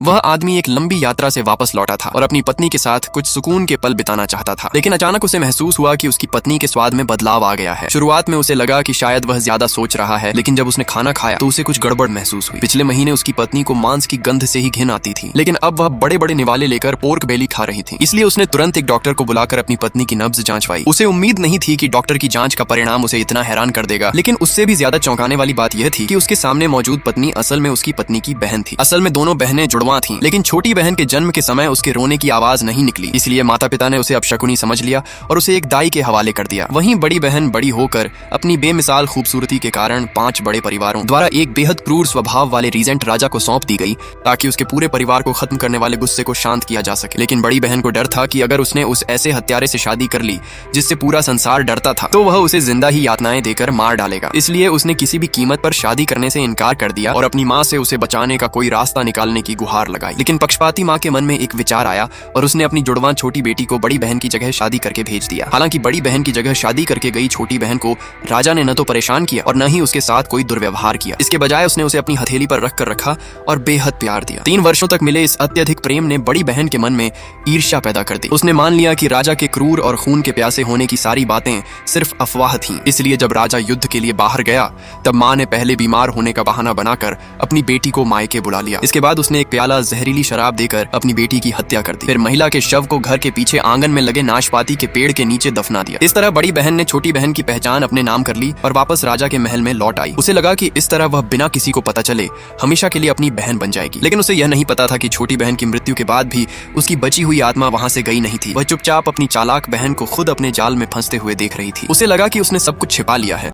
वह आदमी एक लंबी यात्रा से वापस लौटा था और अपनी पत्नी के साथ कुछ सुकून के पल बिताना चाहता था, लेकिन अचानक उसे महसूस हुआ कि उसकी पत्नी के स्वाद में बदलाव आ गया है। शुरुआत में उसे लगा कि शायद वह ज्यादा सोच रहा है, लेकिन जब उसने खाना खाया तो उसे कुछ गड़बड़ महसूस हुई। पिछले महीने उसकी पत्नी को मांस की गंध से ही घिन आती थी, लेकिन अब वह बड़े बड़े निवाले लेकर पोर्क बेली खा रही थी। इसलिए उसने तुरंत एक डॉक्टर को बुलाकर अपनी पत्नी की नब्ज जांचवाई। उसे उम्मीद नहीं थी कि डॉक्टर की जांच का परिणाम उसे इतना हैरान कर देगा, लेकिन उससे भी ज्यादा चौंकाने वाली बात यह थी कि उसके सामने मौजूद पत्नी असल में उसकी पत्नी की बहन थी। असल में दोनों बहनें जुड़वा थीं, लेकिन छोटी बहन के जन्म के समय उसके रोने की आवाज नहीं निकली, इसलिए माता पिता ने उसे अपशकुनी समझ लिया और उसे एक दाई के हवाले कर दिया। वहीं बड़ी बहन बड़ी होकर अपनी बेमिसाल खूबसूरती के कारण 5 बड़े परिवारों द्वारा एक बेहद क्रूर स्वभाव वाले रीजेंट राजा को सौंप दी गई, ताकि उसके पूरे परिवार को खत्म करने वाले गुस्से को शांत किया जा सके। लेकिन बड़ी बहन को डर था कि अगर उसने उस ऐसे हत्यारे से शादी कर ली जिससे पूरा संसार डरता था, तो वह उसे जिंदा ही यातनाएं देकर मार डालेगा। इसलिए उसने किसी भी कीमत पर शादी करने से इनकार कर दिया और अपनी माँ से उसे बचाने का कोई रास्ता निकालने की गुहार लगाई। लेकिन पक्षपाती माँ के मन में एक विचार आया और उसने अपनी जुड़वां छोटी बेटी को बड़ी बहन की जगह शादी करके भेज दिया। हालांकि बड़ी बहन की जगह शादी करके गई छोटी बहन को राजा ने न तो परेशान किया और न ही उसके साथ कोई दुर्व्यवहार किया। इसके बजाय उसने उसे अपनी हथेली पर रख कर रखा और बेहद प्यार दिया। 3 वर्षों तक मिले इस अत्यधिक प्रेम ने बड़ी बहन के मन में ईर्ष्या पैदा कर दी। उसने मान लिया कि राजा के क्रूर और खून के प्यासे होने की सारी बातें सिर्फ अफवाह थीं। इसलिए जब राजा युद्ध के लिए बाहर गया, तब माँ ने पहले बीमार होने का बहाना बनाकर अपनी बेटी को मायके बुला लिया। इसके बाद उसने एक प्याला जहरीली शराब देकर अपनी बेटी की हत्या कर दी। फिर महिला के शव को घर के पीछे आंगन में लगे नाशपाती के पेड़ के नीचे दफना दिया। इस तरह बड़ी बहन ने छोटी बहन की पहचान अपने नाम कर ली और वापस राजा के महल में लौट आई। उसे लगा कि इस तरह वह बिना किसी को पता चले हमेशा के लिए अपनी बहन बन जाएगी। लेकिन उसे यह नहीं पता था कि छोटी बहन की मृत्यु के बाद भी उसकी बची हुई आत्मा वहां से गई नहीं थी। वह चुपचाप अपनी चालाक बहन को खुद अपने जाल में फंसते हुए देख रही थी। उसे लगा कि उसने सब कुछ छिपा लिया है।